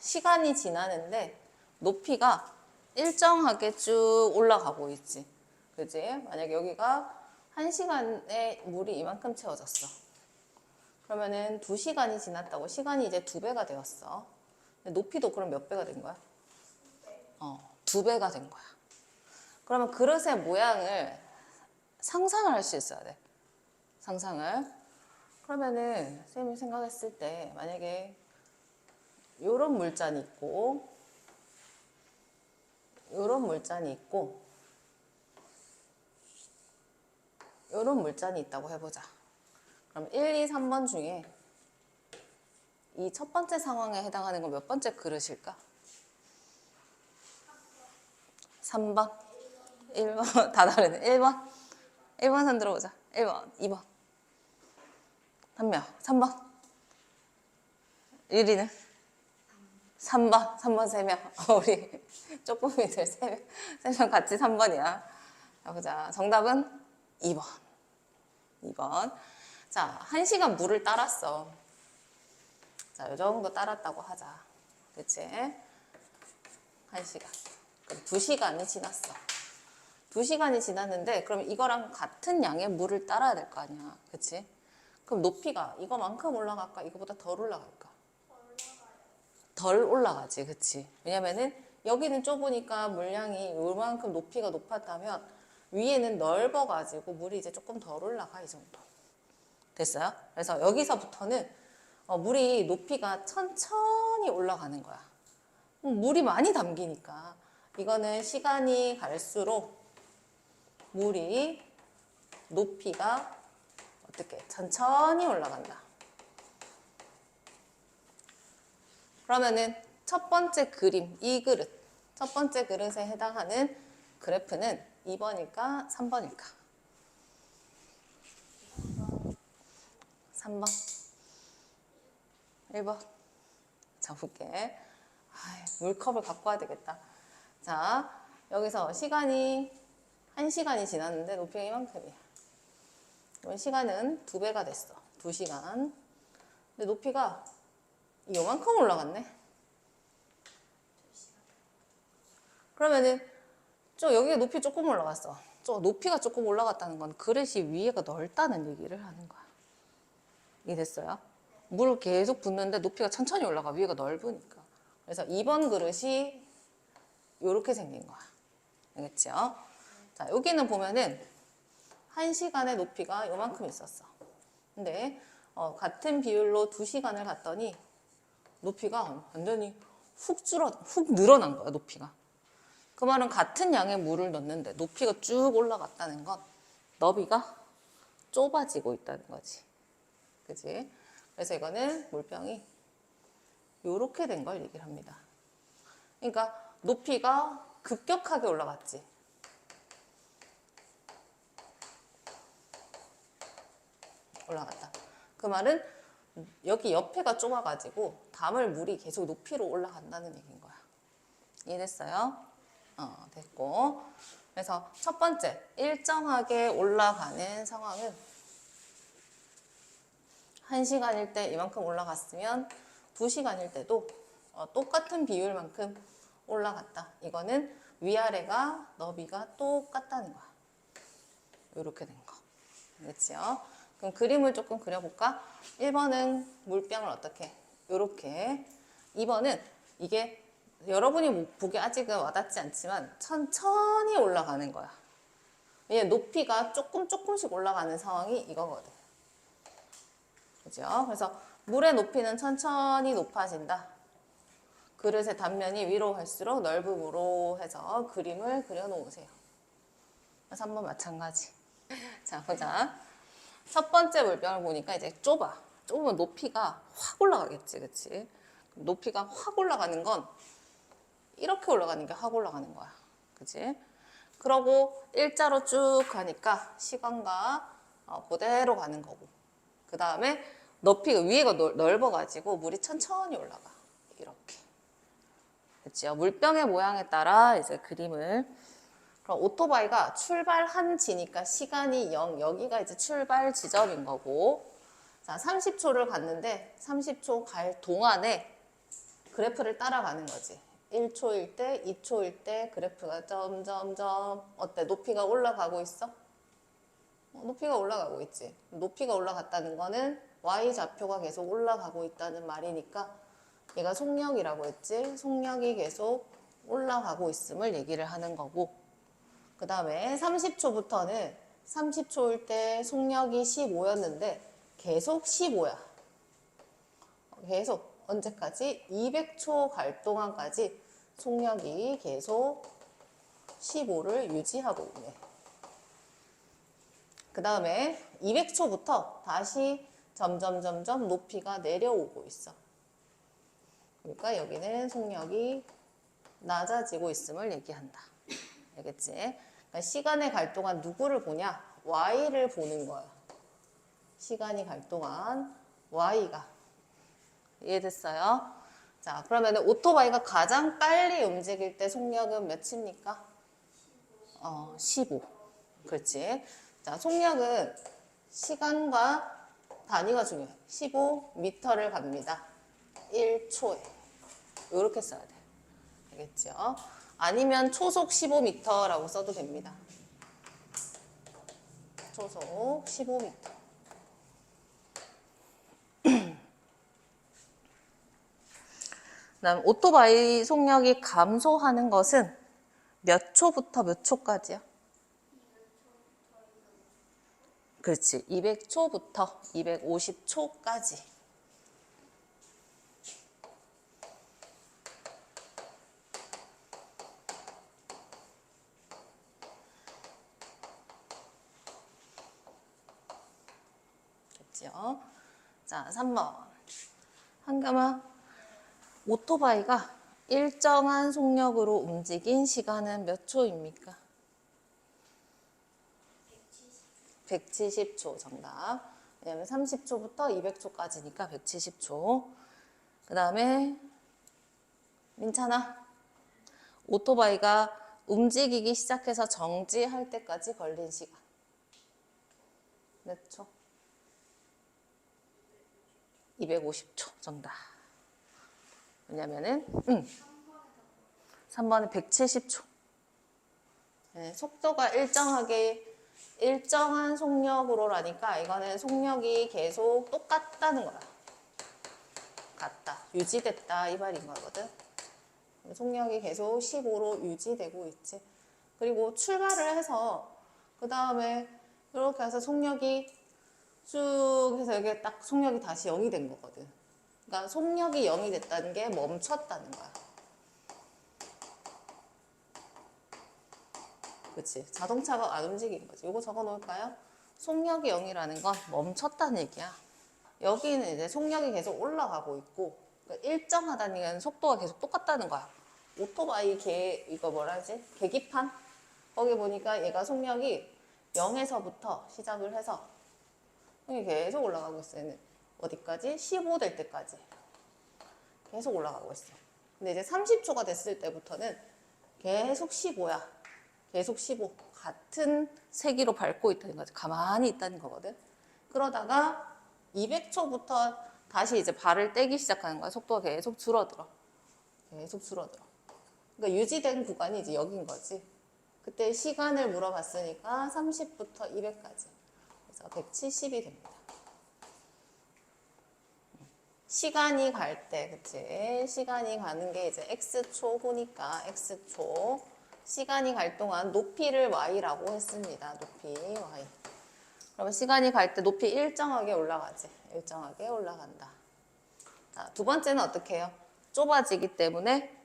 시간이 지나는데 높이가 일정하게 쭉 올라가고 있지. 그지? 만약 여기가 1시간에 물이 이만큼 채워졌어. 그러면은 2시간이 지났다고 시간이 이제 2배가 되었어. 근데 높이도 그럼 몇 배가 된 거야? 2배가 된 거야. 그러면 그릇의 모양을 상상을 할 수 있어야 돼. 상상을. 그러면은 쌤이 생각했을 때 만약에 요런 물잔이 있고 요런 물잔이 있고 요런 물잔이 있다고 해보자. 그럼 1, 2, 3번 중에 이 첫 번째 상황에 해당하는 건 몇 번째 그릇일까? 3번, 1번, 다 다르네. 1번, 1번 손 들어보자. 1번, 2번. 한 명, 3번. 유리는? 3번 3명. 우리 쪼꼬미들 3명 같이 3번이야. 자, 보자. 정답은 2번. 자, 1시간 물을 따랐어. 자, 요 정도 따랐다고 하자. 그치? 1시간. 그럼 2시간이 지났어. 2시간이 지났는데, 그럼 이거랑 같은 양의 물을 따라야 될 거 아니야. 그치? 그럼 높이가 이거만큼 올라갈까? 이거보다 덜 올라갈까? 덜 올라가지. 그치? 왜냐면은 여기는 좁으니까 물량이 요만큼 높이가 높았다면 위에는 넓어가지고 물이 이제 조금 덜 올라가. 이 정도. 됐어요? 그래서 여기서부터는 물이 높이가 천천히 올라가는 거야. 물이 많이 담기니까 이거는 시간이 갈수록 물이 높이가 어떻게 천천히 올라간다. 그러면은 첫 번째 그림, 이 그릇, 첫 번째 그릇에 해당하는 그래프는 2번일까? 3번일까? 3번. 1번. 자, 볼게. 물컵을 갖고 와야 되겠다. 자, 여기서 시간이 1시간이 지났는데 높이가 이만큼이야. 그럼 시간은 2배가 됐어. 2시간. 근데 높이가 요만큼 올라갔네. 그러면은 여기 높이 조금 올라갔어. 높이가 조금 올라갔다는 건 그릇이 위에가 넓다는 얘기를 하는 거야. 이해됐어요? 물 계속 붓는데 높이가 천천히 올라가. 위에가 넓으니까. 그래서 2번 그릇이 요렇게 생긴 거야. 알겠죠? 자, 여기는 보면은 1시간의 높이가 요만큼 있었어. 근데 같은 비율로 2시간을 갔더니 높이가 완전히 훅 늘어난 거야, 높이가. 그 말은 같은 양의 물을 넣는데 높이가 쭉 올라갔다는 건 너비가 좁아지고 있다는 거지. 그지? 그래서 이거는 물병이 요렇게 된 걸 얘기를 합니다. 그러니까 높이가 급격하게 올라갔지. 올라갔다. 그 말은 여기 옆에가 좁아가지고 담을 물이 계속 높이로 올라간다는 얘기인 거야. 이해됐어요? 됐고. 그래서 첫 번째, 일정하게 올라가는 상황은 1시간일 때 이만큼 올라갔으면 2시간일 때도 똑같은 비율만큼 올라갔다. 이거는 위아래가 너비가 똑같다는 거야. 이렇게 된 거. 알겠지요? 그럼 그림을 조금 그려볼까? 1번은 물병을 어떻게? 이렇게. 2번은 이게 여러분이 보기 아직은 와닿지 않지만 천천히 올라가는 거야. 왜냐면 높이가 조금씩 올라가는 상황이 이거거든. 그죠? 그래서 물의 높이는 천천히 높아진다. 그릇의 단면이 위로 갈수록 넓음으로 해서 그림을 그려놓으세요. 3번 마찬가지. 자, 보자. 첫 번째 물병을 보니까 이제 좁아. 좁으면 높이가 확 올라가겠지, 그치? 높이가 확 올라가는 건 이렇게 올라가는 게 확 올라가는 거야. 그치? 그러고 일자로 쭉 가니까 시간과 그대로 가는 거고. 그 다음에 높이가 위에가 넓어가지고 물이 천천히 올라가. 이렇게. 그치요? 물병의 모양에 따라 이제 그림을. 그럼 오토바이가 출발한 지니까 시간이 0. 여기가 이제 출발 지점인 거고. 자, 30초를 갔는데 30초 갈 동안에 그래프를 따라가는 거지. 1초일 때, 2초일 때 그래프가 점점점 어때? 높이가 올라가고 있어? 높이가 올라가고 있지. 높이가 올라갔다는 거는 y좌표가 계속 올라가고 있다는 말이니까 얘가 속력이라고 했지. 속력이 계속 올라가고 있음을 얘기를 하는 거고, 그 다음에 30초부터는 30초일 때 속력이 15였는데 계속 15야. 계속 언제까지? 200초 갈 동안까지 속력이 계속 15를 유지하고 있네. 그 다음에 200초부터 다시 점점 높이가 내려오고 있어. 그러니까 여기는 속력이 낮아지고 있음을 얘기한다. 알겠지? 그러니까 시간이 갈 동안 누구를 보냐? y를 보는 거야. 시간이 갈 동안 y가. 이해됐어요? 자, 그러면 오토바이가 가장 빨리 움직일 때 속력은 몇입니까? 15. 그렇지. 자, 속력은 시간과 단위가 중요해. 15m를 갑니다. 1초에. 이렇게 써야 돼. 알겠죠? 아니면 초속 15m라고 써도 됩니다. 초속 15m. 그다음 오토바이 속력이 감소하는 것은 몇 초부터 몇 초까지야? 그렇지. 200초부터 250초까지. 됐죠? 자, 3번. 한가마. 오토바이가 일정한 속력으로 움직인 시간은 몇 초입니까? 170초 정답. 왜냐면 30초부터 200초까지니까 170초. 그 다음에 민찬아. 오토바이가 움직이기 시작해서 정지할 때까지 걸린 시간. 몇 초? 250초 정답. 왜냐면은 3번은 170초. 네, 속도가 일정한 속력으로라니까 이거는 속력이 계속 똑같다는 거야. 같다. 유지됐다 이 말인 거거든. 속력이 계속 15로 유지되고 있지. 그리고 출발을 해서 그 다음에 이렇게 해서 속력이 쭉 해서 이게 딱 속력이 다시 0이 된 거거든. 그러니까 속력이 0이 됐다는 게 멈췄다는 거야. 그치? 자동차가 안 움직이는 거지. 이거 적어 놓을까요? 속력이 0이라는 건 멈췄다는 얘기야. 여기는 이제 속력이 계속 올라가고 있고, 그러니까 일정하다는 얘기는 속도가 계속 똑같다는 거야. 오토바이 이거 뭐라 하지? 계기판? 거기 보니까 얘가 속력이 0에서부터 시작을 해서 속력이 계속 올라가고 있어. 얘는 어디까지? 15 될 때까지. 계속 올라가고 있어. 근데 이제 30초가 됐을 때부터는 계속 15야. 계속 15. 같은 세기로 밟고 있다는 거지. 가만히 있다는 거거든. 그러다가 200초부터 다시 이제 발을 떼기 시작하는 거야. 속도가 계속 줄어들어. 계속 줄어들어. 그러니까 유지된 구간이 이제 여긴 거지. 그때 시간을 물어봤으니까 30부터 200까지. 그래서 170이 됩니다. 시간이 갈 때, 그치? 시간이 가는 게 이제 X초 후니까 X초. 시간이 갈 동안 높이를 Y라고 했습니다. 높이 Y. 그러면 시간이 갈 때 높이 일정하게 올라가지. 일정하게 올라간다. 자, 두 번째는 어떻게 해요? 좁아지기 때문에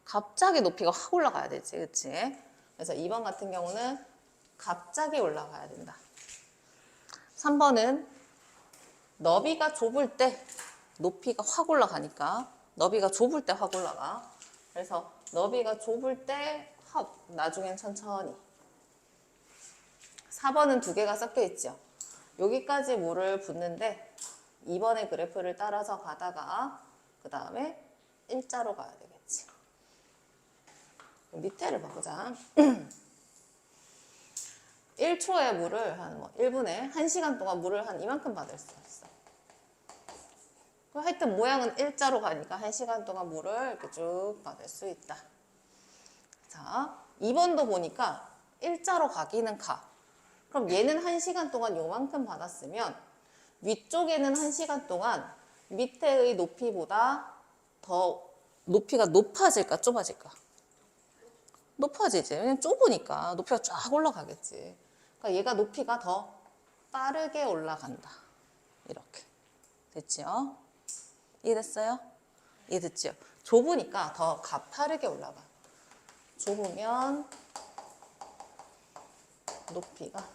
갑자기 높이가 확 올라가야 되지. 그치? 그래서 2번 같은 경우는 갑자기 올라가야 된다. 3번은 너비가 좁을 때 높이가 확 올라가니까 너비가 좁을 때 확 올라가. 그래서 너비가 좁을 때 확, 나중엔 천천히. 4번은 두 개가 섞여 있죠. 여기까지 물을 붓는데 2번의 그래프를 따라서 가다가 그 다음에 일자로 가야 되겠지. 밑에를 바꾸자. 1초에 물을 한 1분에 1시간 동안 물을 한 이만큼 받을 수 있어. 하여튼 모양은 일자로 가니까 1시간 동안 물을 이렇게 쭉 받을 수 있다. 자, 2번도 보니까 일자로 가기는 가. 그럼 얘는 1시간 동안 요만큼 받았으면 위쪽에는 1시간 동안 밑에의 높이보다 더 높이가 높아질까 좁아질까? 높아지지. 왜냐면 좁으니까 높이가 쫙 올라가겠지. 그러니까 얘가 높이가 더 빠르게 올라간다. 이렇게. 됐죠? 이해됐어요? 이해됐죠? 좁으니까 더 가파르게 올라가. 좁으면 높이가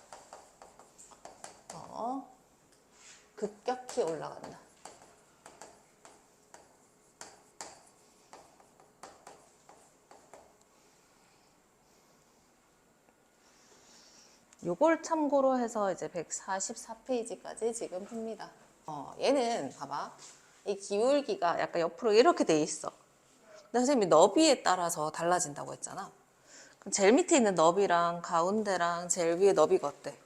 더 급격히 올라간다. 요걸 참고로 해서 이제 144페이지까지 지금 풉니다. 얘는 봐봐. 이 기울기가 약간 옆으로 이렇게 돼 있어. 근데 선생님이 너비에 따라서 달라진다고 했잖아. 그럼 제일 밑에 있는 너비랑 가운데랑 제일 위에 너비가 어때?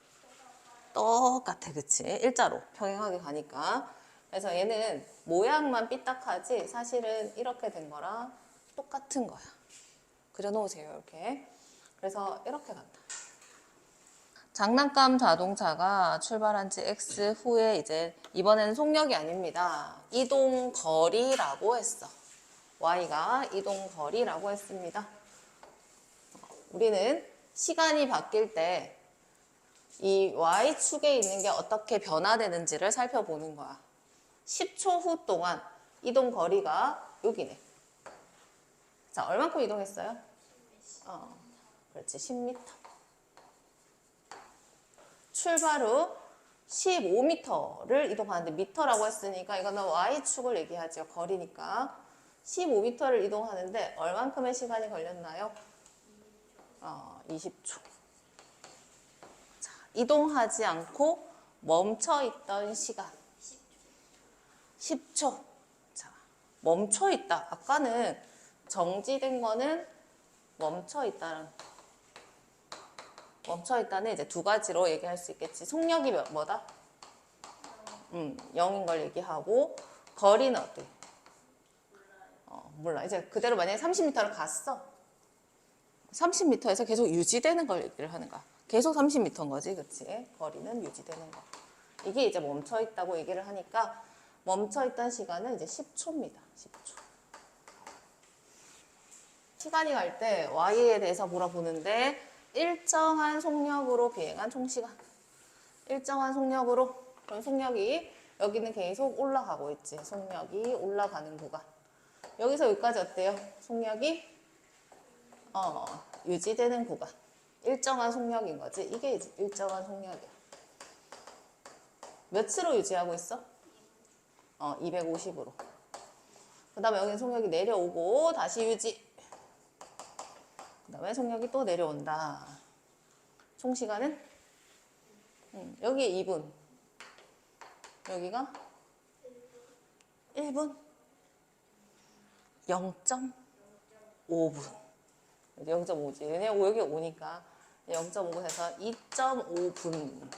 똑같아, 그치? 일자로 평행하게 가니까. 그래서 얘는 모양만 삐딱하지 사실은 이렇게 된 거랑 똑같은 거야. 그려놓으세요, 이렇게. 그래서 이렇게 간다. 장난감 자동차가 출발한 지 X 후에 이제 이번에는 속력이 아닙니다. 이동 거리라고 했어. Y가 이동 거리라고 했습니다. 우리는 시간이 바뀔 때 이 Y축에 있는 게 어떻게 변화되는지를 살펴보는 거야. 10초 후 동안 이동 거리가 여기네. 자, 얼만큼 이동했어요? 그렇지, 10m. 출발 후 15m를 이동하는데 미터라고 했으니까 이거는 Y축을 얘기하죠. 거리니까. 15m를 이동하는데 얼만큼의 시간이 걸렸나요? 20초. 자, 이동하지 않고 멈춰있던 시간. 10초. 자, 멈춰있다. 아까는 정지된 거는 멈춰있다는 이제 두 가지로 얘기할 수 있겠지. 속력이 뭐다? 0인 걸 얘기하고 거리는 어때? 몰라. 이제 그대로 만약에 30m를 갔어. 30m에서 계속 유지되는 걸 얘기를 하는 거야. 계속 30m인 거지, 그치? 거리는 유지되는 거. 이게 이제 멈춰있다고 얘기를 하니까 멈춰있던 시간은 이제 10초입니다. 10초. 시간이 갈 때 Y에 대해서 물어보는데 일정한 속력으로 비행한 총시간. 일정한 속력으로. 그럼 속력이 여기는 계속 올라가고 있지. 속력이 올라가는 구간. 여기서 여기까지 어때요? 속력이 유지되는 구간. 일정한 속력인 거지. 이게 이제 일정한 속력이야. 몇으로 유지하고 있어? 250으로. 그 다음에 여기는 속력이 내려오고 다시 유지. 그 다음에 속력이 또 내려온다. 총 시간은? 여기에 2분. 여기가 1분. 0.5분. 0.5지. 왜냐면 여기 오니까 0.5분 해서 2.5분.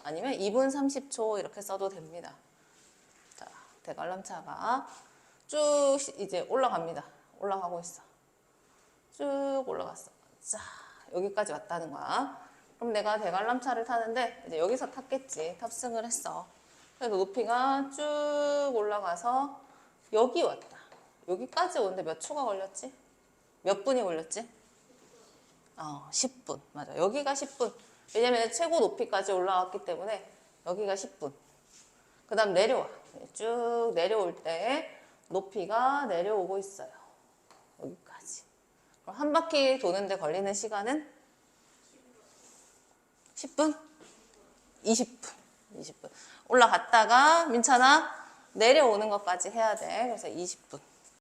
아니면 2분 30초 이렇게 써도 됩니다. 자, 대관람차가 쭉 이제 올라갑니다. 올라가고 있어. 쭉 올라갔어. 자, 여기까지 왔다는 거야. 그럼 내가 대관람차를 타는데 이제 여기서 탔겠지. 탑승을 했어. 그래서 높이가 쭉 올라가서 여기 왔다. 여기까지 오는데 몇 초가 걸렸지? 몇 분이 걸렸지? 10분. 맞아. 여기가 10분. 왜냐면 최고 높이까지 올라왔기 때문에 여기가 10분. 그 다음 내려와. 쭉 내려올 때 높이가 내려오고 있어요. 여기까지. 그럼 한 바퀴 도는데 걸리는 시간은 10분? 20분. 20분. 올라갔다가 민찬아 내려오는 것까지 해야 돼. 그래서 20분.